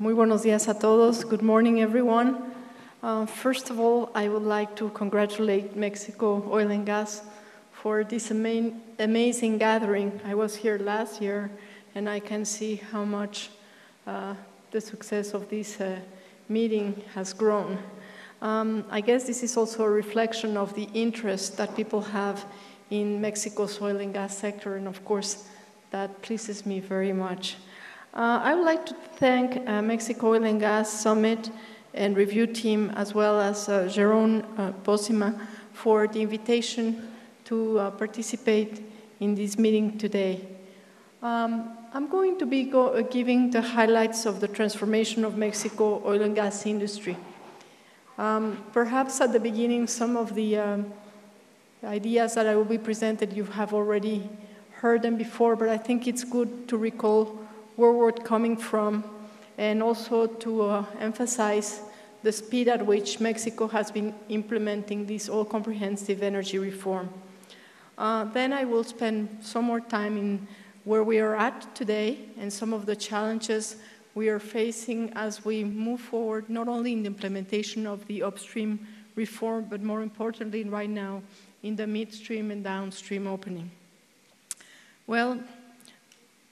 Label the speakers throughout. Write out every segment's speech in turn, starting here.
Speaker 1: Muy buenos días a todos. Good morning, everyone. First of all, I would like to congratulate Mexico Oil and Gas for this amazing gathering. I was here last year, and I can see how much the success of this meeting has grown. I guess this is also a reflection of the interest that people have in Mexico's oil and gas sector, and of course, that pleases me very much. I would like to thank Mexico Oil and Gas Summit and Review Team, as well as Jerome Posima, for the invitation to participate in this meeting today. I'm going to be giving the highlights of the transformation of Mexico oil and gas industry. Perhaps at the beginning, some of the ideas that I will be presented, you have already heard them before, but I think it's good to recall where we're coming from, and also to emphasize the speed at which Mexico has been implementing this all-comprehensive energy reform. Then I will spend some more time in where we are at today and some of the challenges we are facing as we move forward, not only in the implementation of the upstream reform, but more importantly right now in the midstream and downstream opening. Well,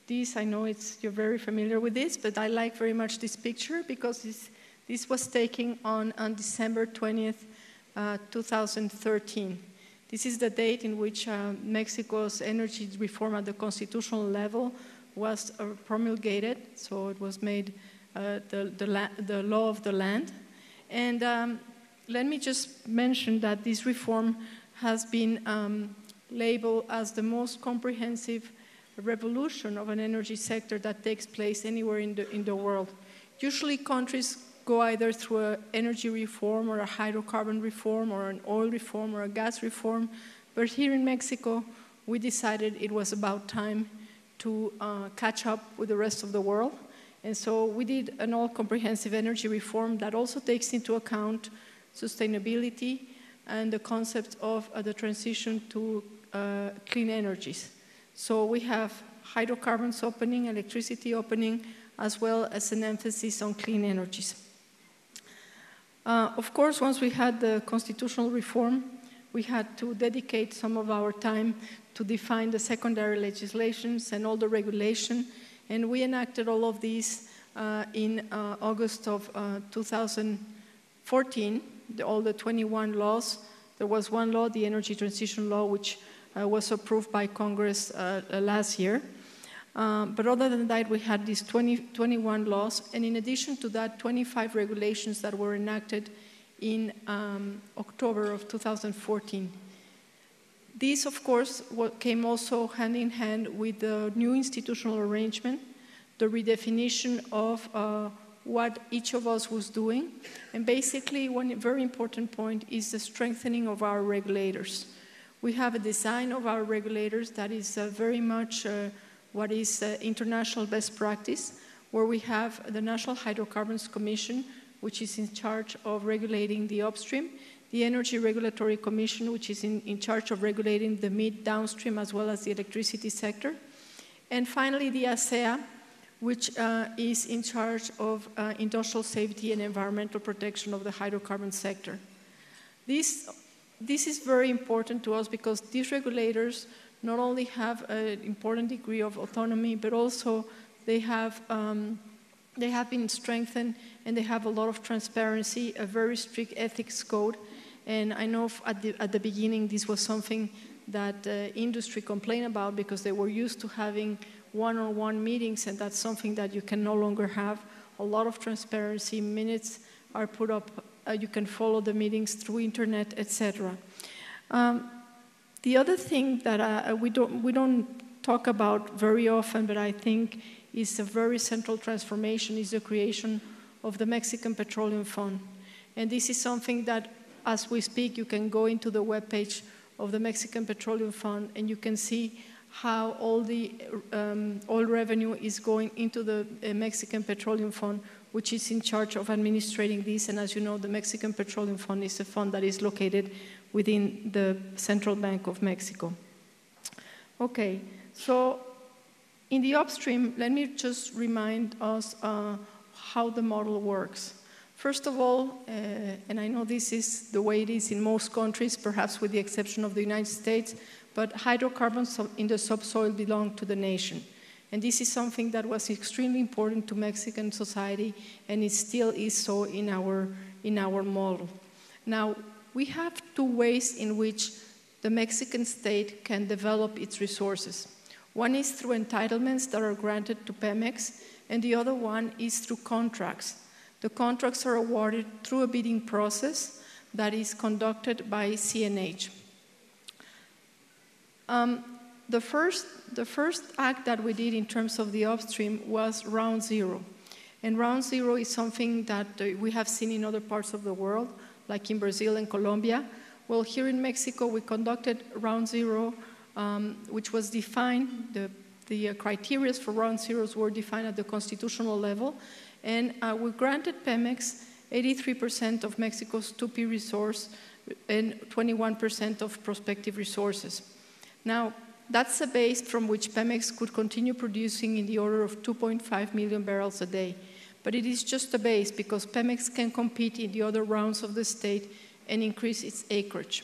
Speaker 1: this, I know you're very familiar with this, but I like very much this picture because this was taken on December 20th, 2013. This is the date in which Mexico's energy reform at the constitutional level was promulgated, so it was made the law of the land. And let me just mention that this reform has been labeled as the most comprehensive revolution of an energy sector that takes place anywhere in the world. Usually countries go either through an energy reform or a hydrocarbon reform or an oil reform or a gas reform, but here in Mexico we decided it was about time to catch up with the rest of the world, and so we did an all-comprehensive energy reform that also takes into account sustainability and the concept of the transition to clean energies. So we have hydrocarbons opening, electricity opening, as well as an emphasis on clean energies. Of course, once we had the constitutional reform, we had to dedicate some of our time to define the secondary legislations and all the regulation, and we enacted all of these in August of 2014, all the 21 laws. There was one law, the Energy Transition Law, which was approved by Congress last year. But other than that, we had these 21 laws, and in addition to that, 25 regulations that were enacted in October of 2014. These, of course, came also hand in hand with the new institutional arrangement, the redefinition of what each of us was doing, and basically one very important point is the strengthening of our regulators. We have a design of our regulators that is very much what is international best practice, where we have the National Hydrocarbons Commission, which is in charge of regulating the upstream, the Energy Regulatory Commission, which is in charge of regulating the mid-downstream as well as the electricity sector, and finally the ASEA, which is in charge of industrial safety and environmental protection of the hydrocarbon sector. This is very important to us because these regulators not only have an important degree of autonomy, but also they have been strengthened and they have a lot of transparency, a very strict ethics code. And I know at the beginning this was something that industry complained about because they were used to having one-on-one meetings, and that's something that you can no longer have. A lot of transparency, minutes are put up, you can follow the meetings through internet, etc. The other thing that we don't talk about very often, but I think is a very central transformation, is the creation of the Mexican Petroleum Fund. And this is something that, as we speak, you can go into the webpage of the Mexican Petroleum Fund and you can see how all the oil revenue is going into the Mexican Petroleum Fund, which is in charge of administrating this. And as you know, the Mexican Petroleum Fund is a fund that is located within the Central Bank of Mexico. Okay, so in the upstream, let me just remind us how the model works. First of all, and I know this is the way it is in most countries, perhaps with the exception of the United States, but hydrocarbons in the subsoil belong to the nation. And this is something that was extremely important to Mexican society, and it still is so in our model. Now, we have two ways in which the Mexican state can develop its resources. One is through entitlements that are granted to Pemex, and the other one is through contracts. The contracts are awarded through a bidding process that is conducted by CNH. The first act that we did in terms of the upstream was round zero. And round zero is something that we have seen in other parts of the world, like in Brazil and Colombia. Well, here in Mexico, we conducted round zero, which was defined, the criteria for round zeros were defined at the constitutional level. And we granted Pemex 83% of Mexico's 2P resource and 21% of prospective resources. Now, that's a base from which Pemex could continue producing in the order of 2.5 million barrels a day. But it is just a base because Pemex can compete in the other rounds of the state and increase its acreage.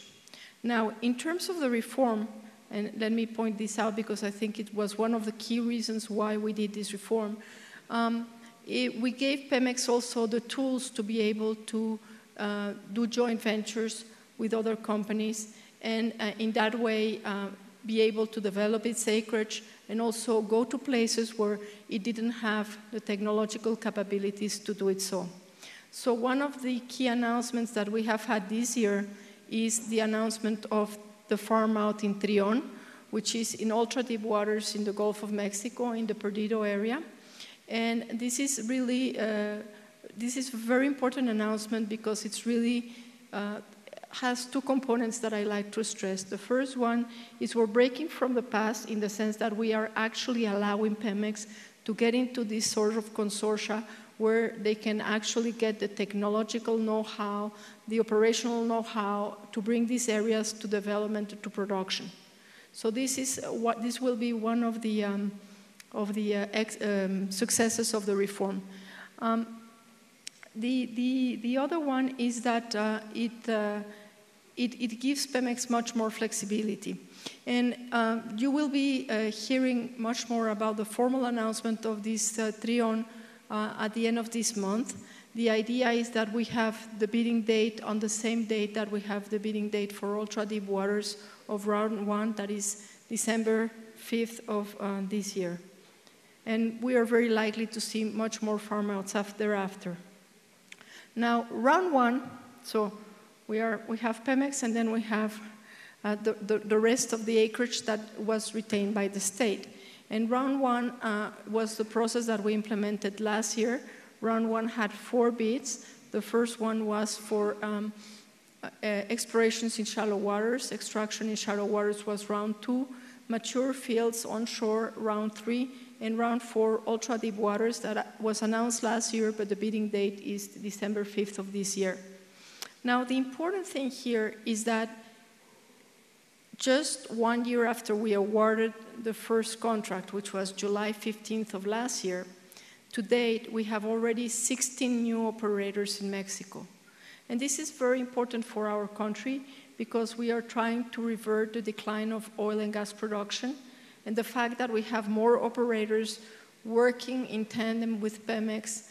Speaker 1: Now, in terms of the reform, and let me point this out because I think it was one of the key reasons why we did this reform, we gave Pemex also the tools to be able to do joint ventures with other companies and in that way be able to develop its acreage and also go to places where it didn't have the technological capabilities to do it so. So one of the key announcements that we have had this year is the announcement of the Farmout in Trion, which is in ultra-deep waters in the Gulf of Mexico, in the Perdido area. And this is really, this is a very important announcement because it's really has two components that I like to stress. The first one is we're breaking from the past in the sense that we are actually allowing Pemex to get into this sort of consortia where they can actually get the technological know-how, the operational know-how to bring these areas to development, to production. So this is what this will be one of the successes of the reform. The other one is that it gives Pemex much more flexibility. And you will be hearing much more about the formal announcement of this Trion at the end of this month. The idea is that we have the bidding date on the same date that we have the bidding date for ultra-deep waters of round one, that is December 5th of this year. And we are very likely to see much more farm-outs thereafter. Now, round one, so we have Pemex and then we have the rest of the acreage that was retained by the state. And round one was the process that we implemented last year. Round one had 4 bids. The first one was for explorations in shallow waters. Extraction in shallow waters was round 2. Mature fields onshore, round 3. And round 4, ultra-deep waters that was announced last year, but the bidding date is December 5th of this year. Now, the important thing here is that just 1 year after we awarded the first contract, which was July 15th of last year, to date, we have already 16 new operators in Mexico. And this is very important for our country because we are trying to revert the decline of oil and gas production. And the fact that we have more operators working in tandem with Pemex,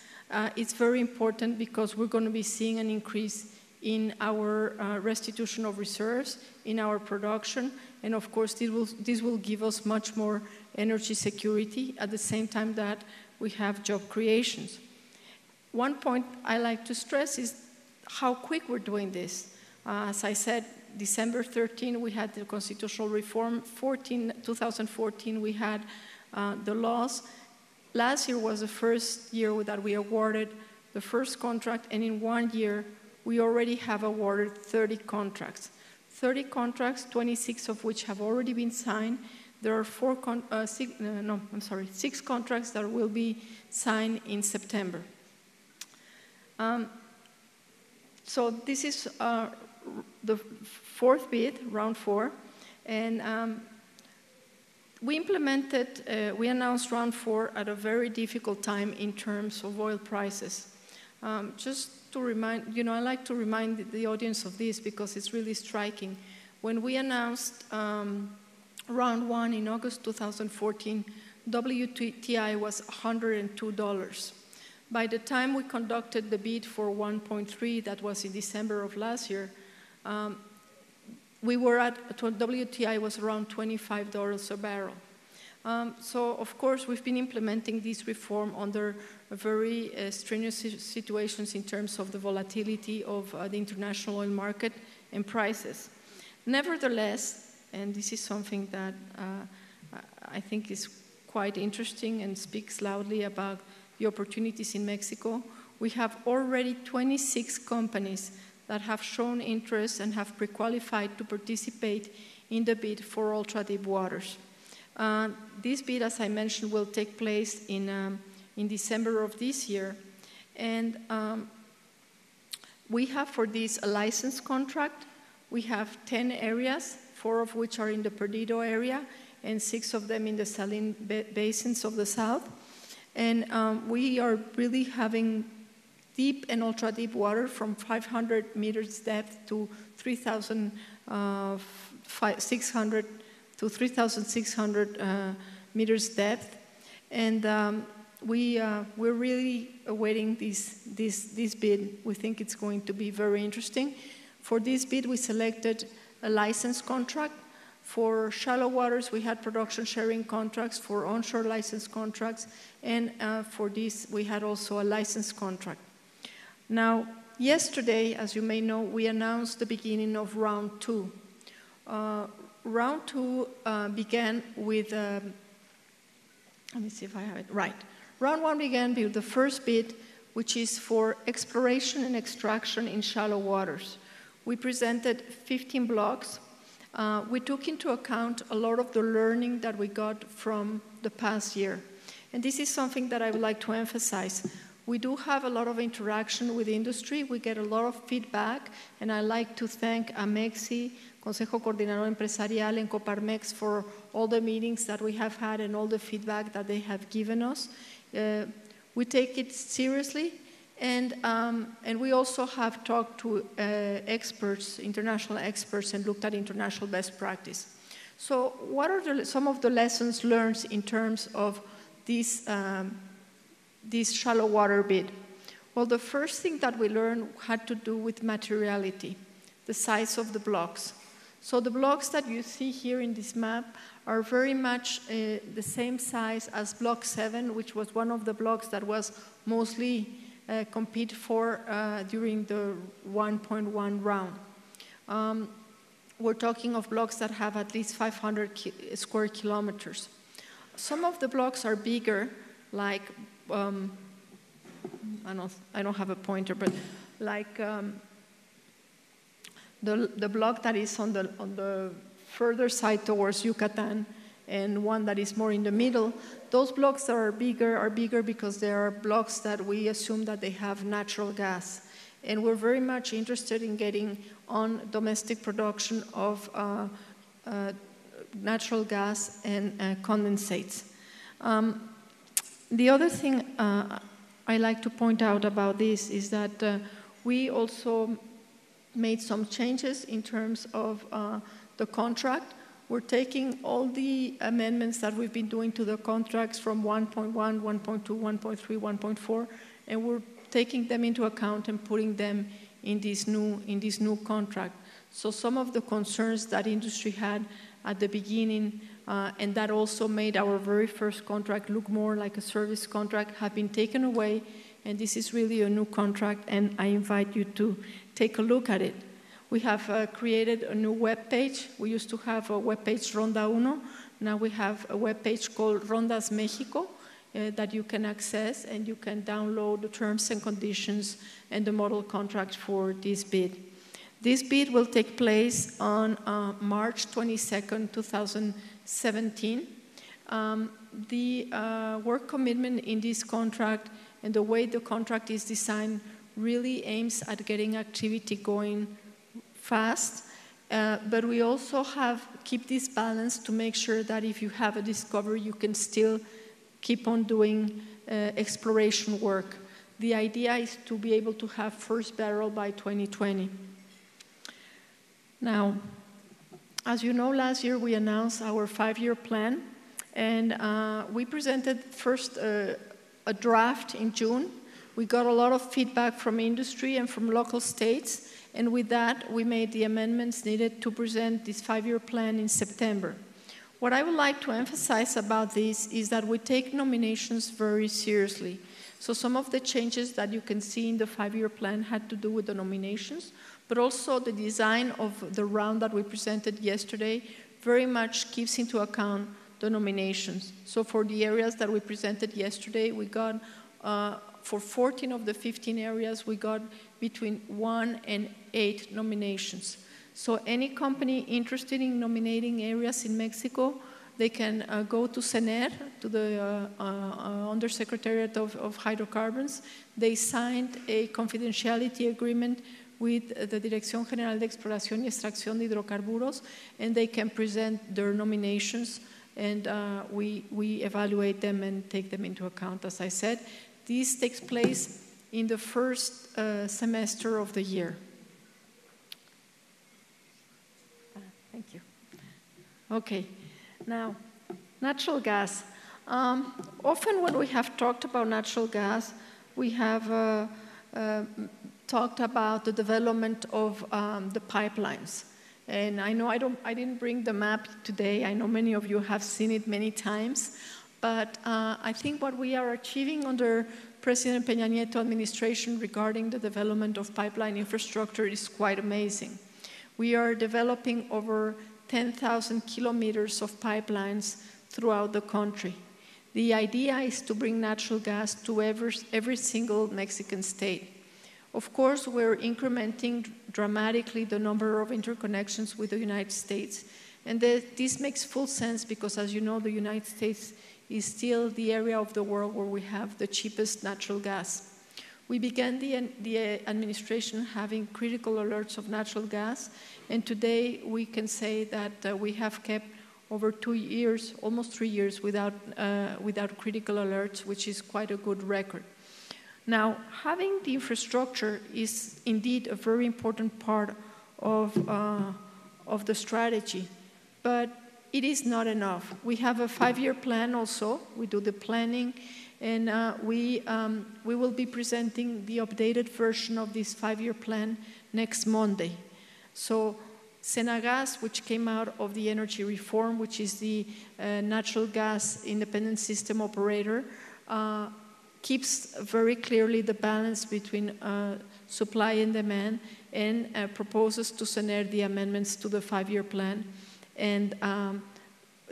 Speaker 1: it's very important because we're going to be seeing an increase in our restitution of reserves, in our production, and of course this will give us much more energy security at the same time that we have job creations. One point I like to stress is how quick we're doing this. As I said, December 13, we had the constitutional reform. 2014, we had the laws. Last year was the first year that we awarded the first contract, and in 1 year, we already have awarded 30 contracts. 30 contracts, 26 of which have already been signed. There are 6 contracts that will be signed in September. So this is the 4th bid, round 4, and we implemented, we announced round 4 at a very difficult time in terms of oil prices. Just to remind, I like to remind the audience of this because it's really striking. When we announced round 1 in August 2014, WTI was $102. By the time we conducted the bid for 1.3, that was in December of last year, we were at, WTI was around $25 a barrel. So, of course, we've been implementing this reform under very strenuous situations in terms of the volatility of the international oil market and prices. Nevertheless, and this is something that I think is quite interesting and speaks loudly about the opportunities in Mexico, we have already 26 companies that have shown interest and have pre-qualified to participate in the bid for ultra-deep waters. This bid, as I mentioned, will take place in December of this year. And we have for this a license contract. We have 10 areas, 4 of which are in the Perdido area, and 6 of them in the saline basins of the south. And we are really having deep and ultra-deep water from 500 meters depth to 3,600 to 3,600 meters depth. And we're really awaiting this bid. We think it's going to be very interesting. For this bid, we selected a license contract. For shallow waters, we had production sharing contracts, for onshore license contracts, and for this, we had also a license contract. Now, yesterday, as you may know, we announced the beginning of round 2. Round 2 began with, let me see if I have it right. Round 1 began with the first bid, which is for exploration and extraction in shallow waters. We presented 15 blocks. We took into account a lot of the learning that we got from the past year. And this is something that I would like to emphasize. We do have a lot of interaction with industry. We get a lot of feedback, and I like to thank AMEXI, Consejo Coordinador Empresarial, and Coparmex for all the meetings that we have had and all the feedback that they have given us. We take it seriously, and we also have talked to experts, international experts, and looked at international best practice. So what are some of the lessons learned in terms of this shallow water bid? Well, the first thing that we learned had to do with materiality, the size of the blocks. So the blocks that you see here in this map are very much the same size as Block 7, which was one of the blocks that was mostly competed for during the 1.1 round. We're talking of blocks that have at least 500 square kilometers. Some of the blocks are bigger, like, I don't have a pointer, but like the block that is on the further side towards Yucatan, and one that is more in the middle. Those blocks that are bigger because they are blocks that we assume that they have natural gas. And we're very much interested in getting on domestic production of natural gas and condensates. The other thing I like to point out about this is that we also made some changes in terms of the contract. We're taking all the amendments that we've been doing to the contracts from 1.1, 1.2, 1.3, 1.4, and we're taking them into account and putting them in this new contract. So some of the concerns that industry had at the beginning, and that also made our very first contract look more like a service contract, have been taken away, and this is really a new contract, and I invite you to take a look at it. We have created a new web page. We used to have a web page Ronda Uno. Now we have a web page called Rondas Mexico that you can access, and you can download the terms and conditions and the model contract for this bid. This bid will take place on March 22nd, 2017. The work commitment in this contract and the way the contract is designed really aims at getting activity going fast. But we also keep this balance to make sure that if you have a discovery, you can still keep on doing exploration work. The idea is to be able to have first barrel by 2020. Now, as you know, last year we announced our 5-year plan, and we presented first a draft in June. We got a lot of feedback from industry and from local states, and with that, we made the amendments needed to present this 5-year plan in September. What I would like to emphasize about this is that we take nominations very seriously. So some of the changes that you can see in the 5-year plan had to do with the nominations, but also the design of the round that we presented yesterday very much keeps into account the nominations. So for the areas that we presented yesterday, we got, for 14 of the 15 areas, we got between 1 and 8 nominations. So any company interested in nominating areas in Mexico, they can go to CENER, to the Undersecretary of Hydrocarbons. They signed a confidentiality agreement with the Dirección General de Exploración y Extracción de Hidrocarburos, and they can present their nominations, and we evaluate them and take them into account. As I said, this takes place in the first semester of the year. Thank you. Okay, now, natural gas. Often when we have talked about natural gas, we have talked about the development of the pipelines. And I know I didn't bring the map today. I know many of you have seen it many times. But I think what we are achieving under President Peña Nieto administration regarding the development of pipeline infrastructure is quite amazing. We are developing over 10,000 kilometers of pipelines throughout the country. The idea is to bring natural gas to every single Mexican state. Of course, we're incrementing dramatically the number of interconnections with the United States. And this makes full sense because, as you know, the United States is still the area of the world where we have the cheapest natural gas. We began the administration having critical alerts of natural gas, and today we can say that we have kept over 2 years, almost 3 years, without critical alerts, which is quite a good record. Now, having the infrastructure is indeed a very important part of the strategy, but it is not enough. We have a 5-year plan also. We do the planning, and we will be presenting the updated version of this 5-year plan next Monday. So Senagas, which came out of the energy reform, which is the natural gas independent system operator, keeps very clearly the balance between supply and demand, and proposes to CENER the amendments to the 5-year plan. And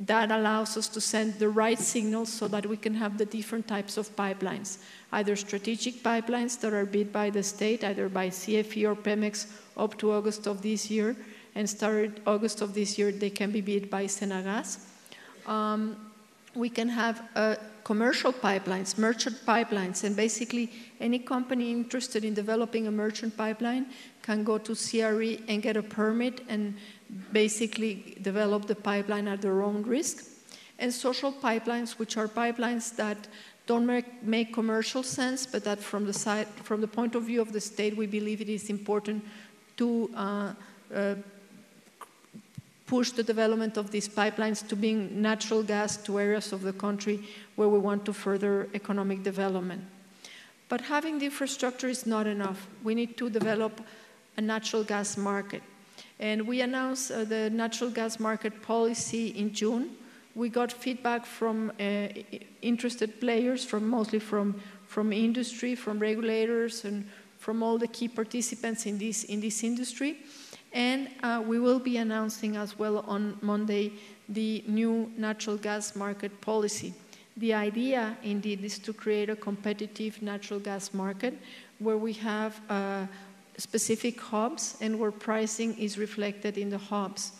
Speaker 1: that allows us to send the right signals so that we can have the different types of pipelines, either strategic pipelines that are bid by the state, either by CFE or Pemex up to August of this year, and started August of this year, they can be bid by Senagas. We can have commercial pipelines, merchant pipelines, and basically any company interested in developing a merchant pipeline can go to CRE and get a permit and basically develop the pipeline at their own risk. And social pipelines, which are pipelines that don't make commercial sense, but that from the point of view of the state, we believe it is important to push the development of these pipelines to bring natural gas to areas of the country where we want to further economic development. But having the infrastructure is not enough. We need to develop a natural gas market. And we announced the natural gas market policy in June. We got feedback from interested players, mostly from industry, from regulators, and from all the key participants in this industry. And we will be announcing as well on Monday the new natural gas market policy. The idea, indeed, is to create a competitive natural gas market where we have specific hubs and where pricing is reflected in the hubs.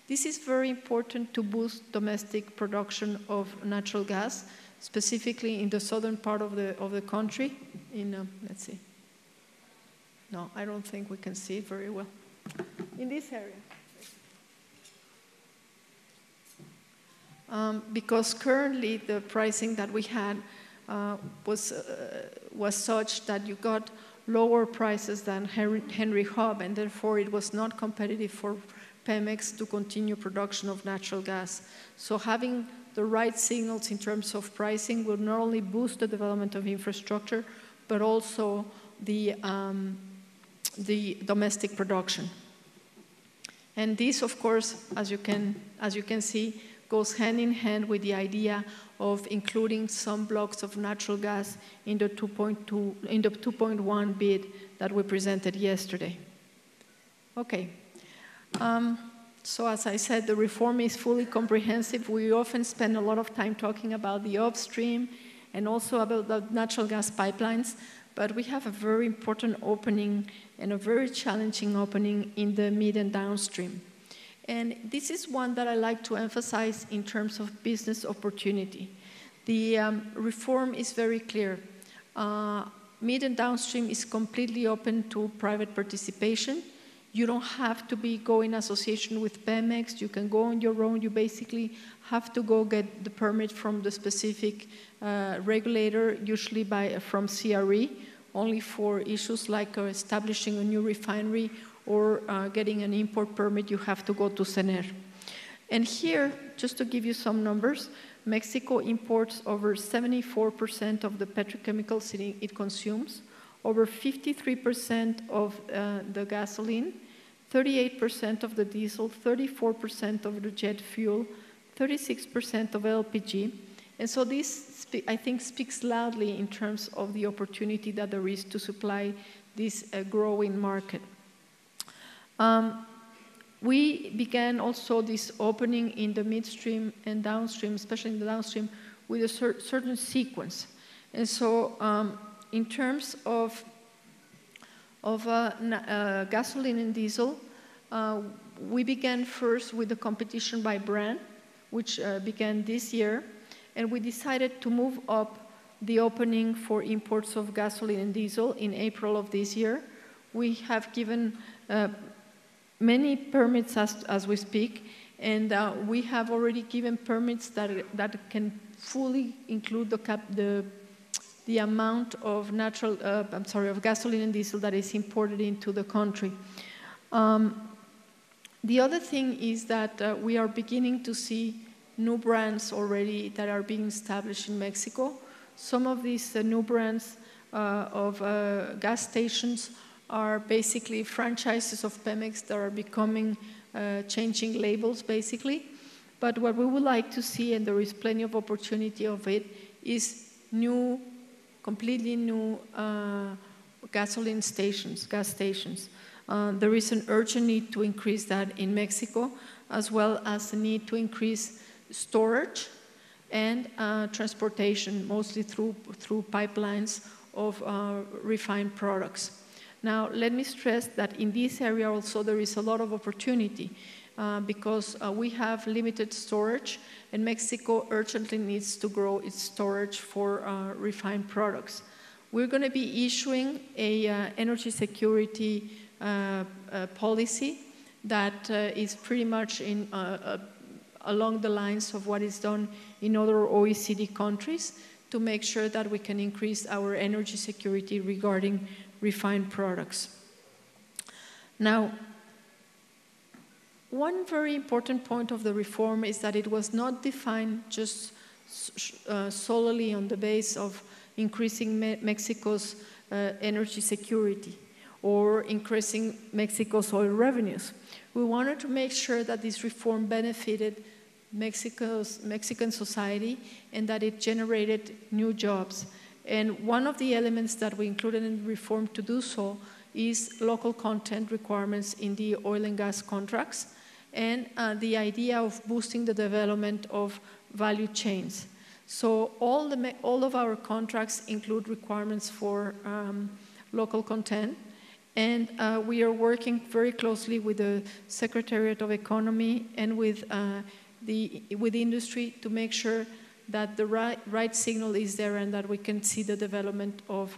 Speaker 1: This is very important to boost domestic production of natural gas, specifically in the southern part of the country. Let's see. No, I don't think we can see it very well. In this area. because currently the pricing that we had was such that you got lower prices than Henry Hub, and therefore it was not competitive for Pemex to continue production of natural gas. So having the right signals in terms of pricing will not only boost the development of infrastructure, but also the domestic production. And this, of course, as you can see, goes hand in hand with the idea of including some blocks of natural gas in the 2.1 bid that we presented yesterday. Okay. So as I said, the reform is fully comprehensive. We often spend a lot of time talking about the upstream and also about the natural gas pipelines, but we have a very important opening and a very challenging opening in the mid and downstream. And this is one that I like to emphasize in terms of business opportunity. The reform is very clear. Mid and downstream is completely open to private participation. You don't have to go in association with Pemex. You can go on your own. You basically have to go get the permit from the specific regulator, usually from CRE, only for issues like establishing a new refinery or getting an import permit, you have to go to CENER. And here, just to give you some numbers, Mexico imports over 74% of the petrochemicals it consumes, over 53% of the gasoline, 38% of the diesel, 34% of the jet fuel, 36% of LPG. And so this, I think, speaks loudly in terms of the opportunity that there is to supply this growing market. We began also this opening in the midstream and downstream, especially in the downstream, with a certain sequence. And so in terms of gasoline and diesel, we began first with the competition by brand, which began this year, and we decided to move up the opening for imports of gasoline and diesel in April of this year. We have given many permits as we speak, and we have already given permits that can fully include the amount of of gasoline and diesel that is imported into the country. The other thing is that we are beginning to see new brands already that are being established in Mexico. Some of these new brands of gas stations are basically franchises of Pemex that are becoming, changing labels basically. But what we would like to see, and there is plenty of opportunity of it, is new, completely new gasoline stations, gas stations. There is an urgent need to increase that in Mexico, as well as a need to increase storage and transportation, mostly through pipelines of refined products. Now, let me stress that in this area also there is a lot of opportunity because we have limited storage, and Mexico urgently needs to grow its storage for refined products. We're going to be issuing a energy security policy that is pretty much along the lines of what is done in other OECD countries to make sure that we can increase our energy security regarding refined products. Now, one very important point of the reform is that it was not defined just solely on the base of increasing Mexico's energy security or increasing Mexico's oil revenues. We wanted to make sure that this reform benefited Mexican society and that it generated new jobs. And one of the elements that we included in the reform to do so is local content requirements in the oil and gas contracts and the idea of boosting the development of value chains. So all of our contracts include requirements for local content, and we are working very closely with the Secretariat of Economy and with industry to make sure that the right signal is there and that we can see the development of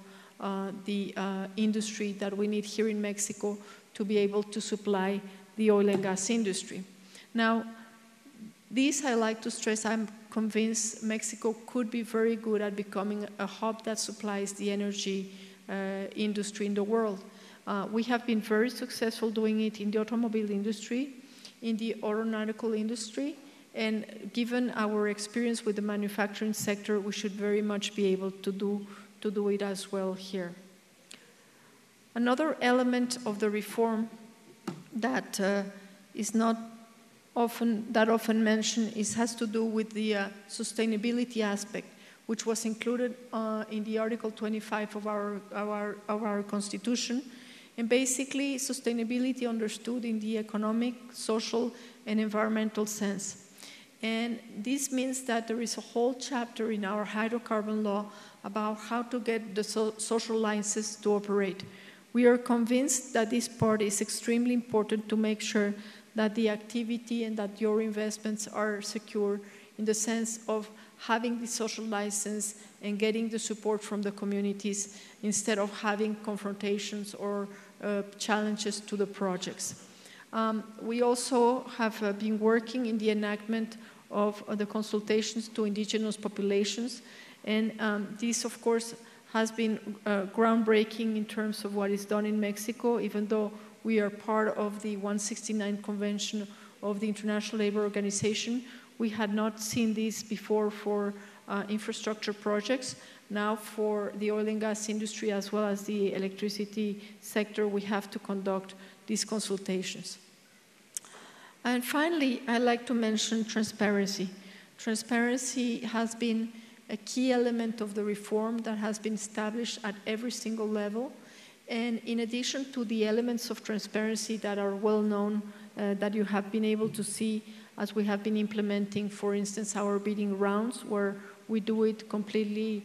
Speaker 1: the industry that we need here in Mexico to be able to supply the oil and gas industry. Now, This, I like to stress, I'm convinced Mexico could be very good at becoming a hub that supplies the energy industry in the world. We have been very successful doing it in the automobile industry, in the aeronautical industry, and given our experience with the manufacturing sector, we should very much be able to do it as well here. Another element of the reform that is not often mentioned has to do with the sustainability aspect, which was included in the Article 25 of our Constitution. And basically, sustainability understood in the economic, social, and environmental sense. And this means that there is a whole chapter in our hydrocarbon law about how to get the social license to operate. We are convinced that this part is extremely important to make sure that the activity and that your investments are secure in the sense of having the social license and getting the support from the communities instead of having confrontations or challenges to the projects. We also have been working in the enactment of the consultations to indigenous populations, and this, of course, has been groundbreaking in terms of what is done in Mexico, even though we are part of the 169 Convention of the International Labour Organization. We had not seen this before for infrastructure projects. Now for the oil and gas industry as well as the electricity sector, we have to conduct these consultations. And finally, I'd like to mention transparency. Transparency has been a key element of the reform that has been established at every single level. And in addition to the elements of transparency that are well known, that you have been able to see as we have been implementing, for instance, our bidding rounds, where we do it completely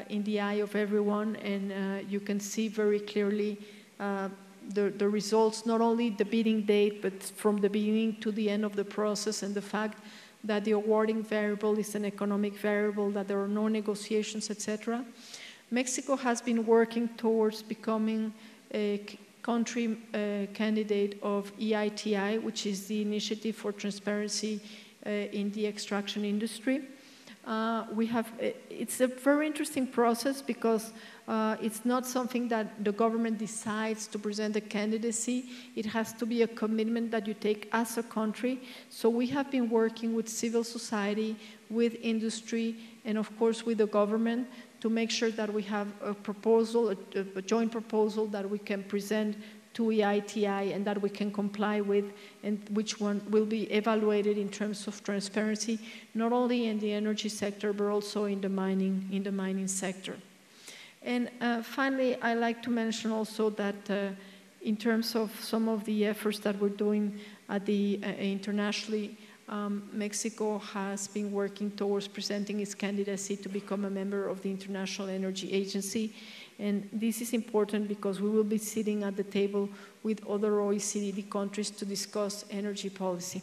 Speaker 1: in the eye of everyone, and you can see very clearly the results, not only the bidding date, but from the beginning to the end of the process, and the fact that the awarding variable is an economic variable, that there are no negotiations, etc. Mexico has been working towards becoming a country candidate of EITI, which is the Initiative for Transparency in the Extraction Industry. It's a very interesting process because it's not something that the government decides to present a candidacy. It has to be a commitment that you take as a country. So we have been working with civil society, with industry, and of course with the government to make sure that we have a proposal, a joint proposal that we can present to EITI and that we can comply with, and which one will be evaluated in terms of transparency, not only in the energy sector, but also in the mining sector. And finally, I like to mention also that in terms of some of the efforts that we're doing at the internationally, Mexico has been working towards presenting its candidacy to become a member of the International Energy Agency. And this is important because we will be sitting at the table with other OECD countries to discuss energy policy.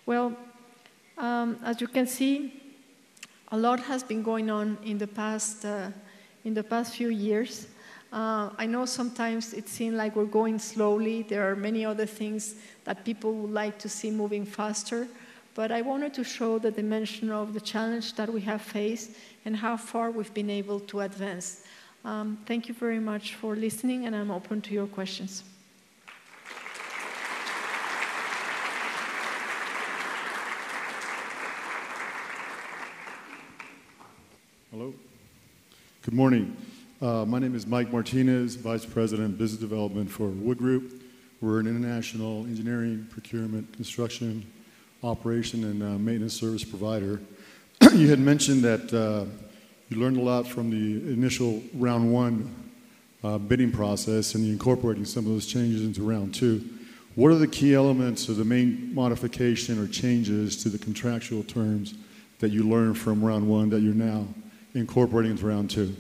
Speaker 1: Well, as you can see, a lot has been going on in the past few years. I know sometimes it seems like we're going slowly. There are many other things that people would like to see moving faster. But I wanted to show the dimension of the challenge that we have faced and how far we've been able to advance. Thank you very much for listening, and I'm open to your questions.
Speaker 2: Hello. Good morning. My name is Mike Martinez, Vice President, Business Development for Wood Group. We're an international engineering, procurement, construction, operation, and maintenance service provider. You had mentioned that you learned a lot from the initial round one bidding process and incorporating some of those changes into round two. What are the key elements of the main modification or changes to the contractual terms that you learned from round one that you're now incorporating into round two?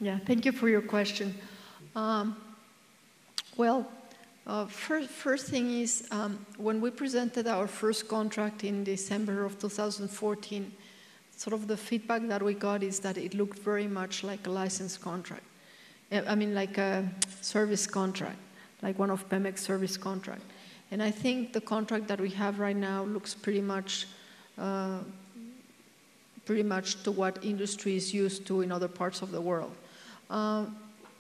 Speaker 1: Yeah, thank you for your question. First thing is, when we presented our first contract in December of 2014, sort of the feedback that we got is that it looked very much like a license contract. I mean, like a service contract, like one of Pemex's service contract. And I think the contract that we have right now looks pretty much to what industry is used to in other parts of the world.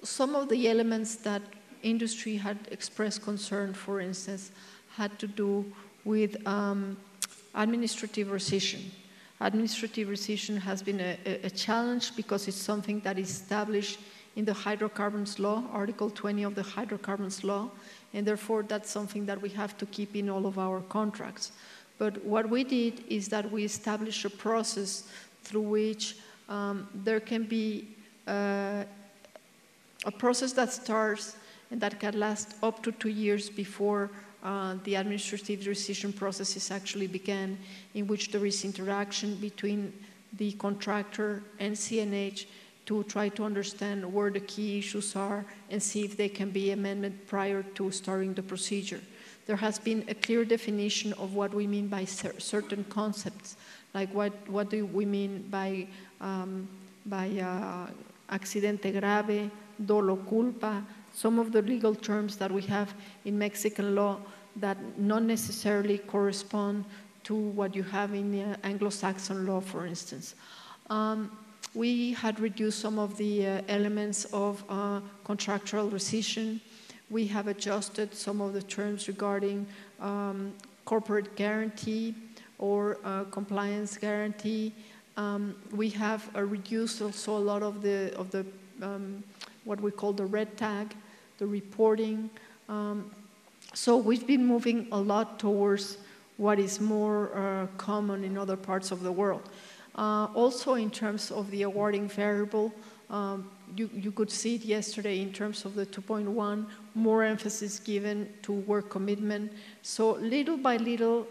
Speaker 1: Some of the elements that industry had expressed concern, for instance, had to do with administrative rescission. Administrative rescission has been a challenge because it's something that is established in the Hydrocarbons law, Article 20 of the Hydrocarbons law, and therefore that's something that we have to keep in all of our contracts. But what we did is that we established a process through which there can be a process that starts and that can last up to 2 years before the administrative rescission processes actually began, in which there is interaction between the contractor and CNH to try to understand where the key issues are and see if they can be amended prior to starting the procedure. There has been a clear definition of what we mean by certain concepts, like what do we mean by accidente grave, dolo culpa, some of the legal terms that we have in Mexican law that not necessarily correspond to what you have in Anglo-Saxon law, for instance. We had reduced some of the elements of contractual rescission. We have adjusted some of the terms regarding corporate guarantee or compliance guarantee. We have reduced also a lot of the what we call the red tag, the reporting. So we've been moving a lot towards what is more common in other parts of the world. Also in terms of the awarding variable, you could see it yesterday in terms of the 2.1, more emphasis given to work commitment. So little by little,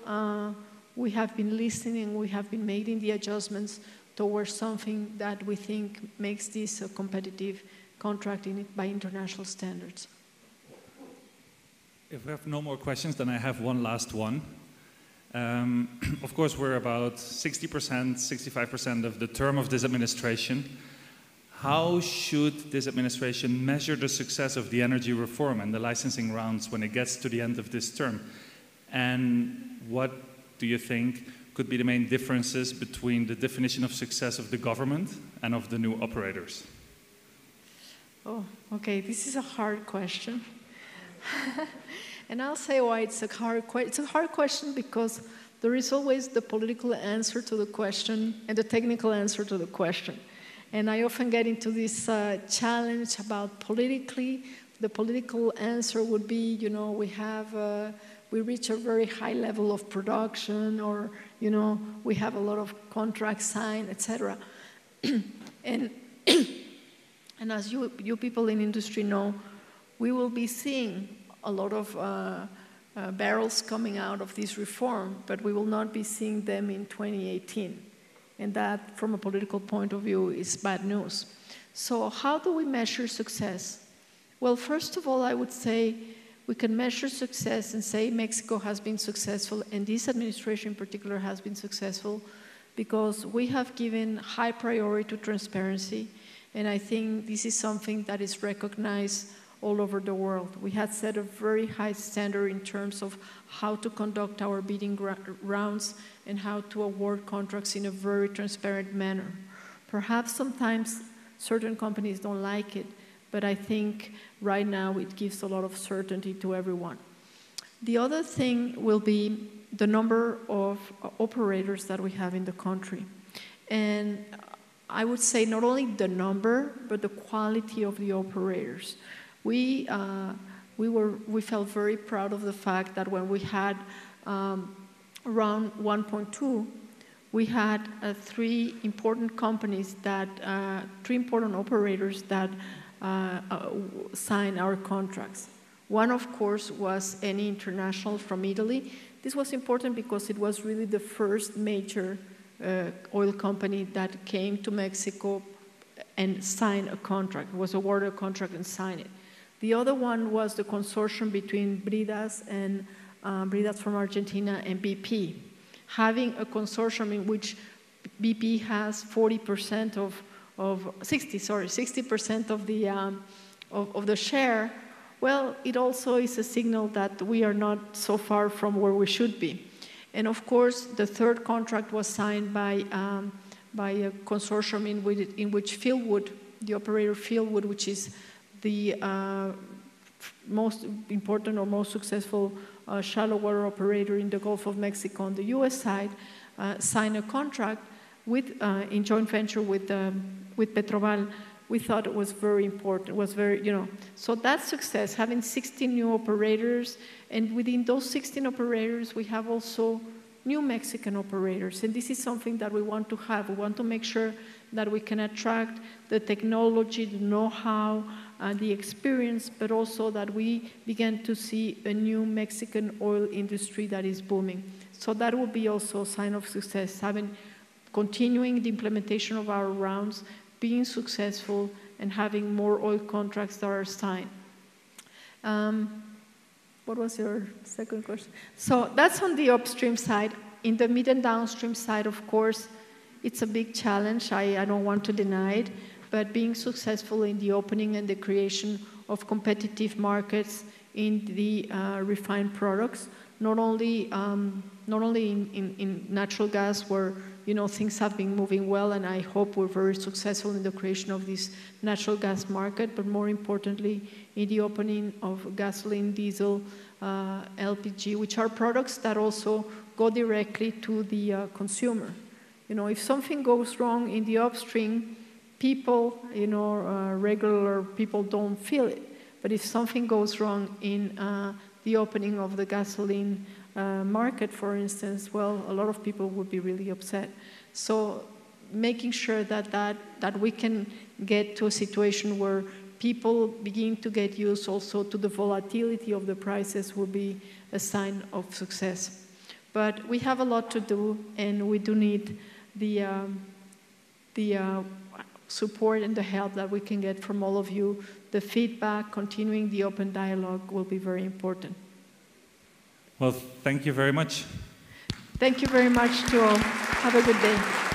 Speaker 1: we have been listening, we have been making the adjustments towards something that we think makes this a competitive contract by international standards.
Speaker 3: If we have no more questions, then I have one last one. Of course, we're about 60%, 65% of the term of this administration. How should this administration measure the success of the energy reform and the licensing rounds when it gets to the end of this term? And what do you think could be the main differences between the definition of success of the government and of the new operators?
Speaker 1: Oh, okay, this is a hard question. And I'll say why it's a hard question. It's a hard question because there is always the political answer to the question and the technical answer to the question. And I often get into this challenge about politically. The political answer would be, you know, we reach a very high level of production, or, you know, we have a lot of contracts signed, etc. And as you people in industry know, we will be seeing a lot of barrels coming out of this reform, but we will not be seeing them in 2018. And that, from a political point of view, is bad news. So how do we measure success? Well, first of all, I would say we can measure success and say Mexico has been successful, and this administration in particular has been successful because we have given high priority to transparency, and I think this is something that is recognized all over the world. We had set a very high standard in terms of how to conduct our bidding rounds and how to award contracts in a very transparent manner. Perhaps sometimes certain companies don't like it, but I think right now it gives a lot of certainty to everyone. The other thing will be the number of operators that we have in the country. And I would say not only the number, but the quality of the operators. We felt very proud of the fact that when we had around 1.2, we had three important operators that signed our contracts. One, of course, was Eni International from Italy. This was important because it was really the first major oil company that came to Mexico and signed a contract, was awarded a contract and signed it. The other one was the consortium between Bridas and Bridas from Argentina and BP, having a consortium in which BP has 60% of the share. Well, it also is a signal that we are not so far from where we should be. And of course, the third contract was signed by a consortium in which Fieldwood, the operator Fieldwood, which is the most important or most successful shallow water operator in the Gulf of Mexico on the U.S. side, signed a contract with, in joint venture with Petroval. We thought it was very important. It was very, so that success, having 16 new operators, and within those 16 operators, we have also new Mexican operators. And this is something that we want to have. We want to make sure that we can attract the technology, the know-how, the experience, but also that we begin to see a new Mexican oil industry that is booming. So that will be also a sign of success, continuing the implementation of our rounds, being successful, and having more oil contracts that are signed. What was your second question? So that's on the upstream side. In the mid and downstream side, of course, it's a big challenge. I don't want to deny it, but being successful in the opening and the creation of competitive markets in the refined products, not only in natural gas where things have been moving well, and I hope we're very successful in the creation of this natural gas market, but more importantly in the opening of gasoline, diesel, LPG, which are products that also go directly to the consumer. If something goes wrong in the upstream, people, regular people don't feel it. But if something goes wrong in the opening of the gasoline market, for instance, well, a lot of people would be really upset. So making sure that we can get to a situation where people begin to get used also to the volatility of the prices will be a sign of success. But we have a lot to do, and we do need the support and the help that we can get from all of you. The feedback, continuing the open dialogue will be very important.
Speaker 3: Well, thank you very much.
Speaker 1: Thank you very much to all. Have a good day.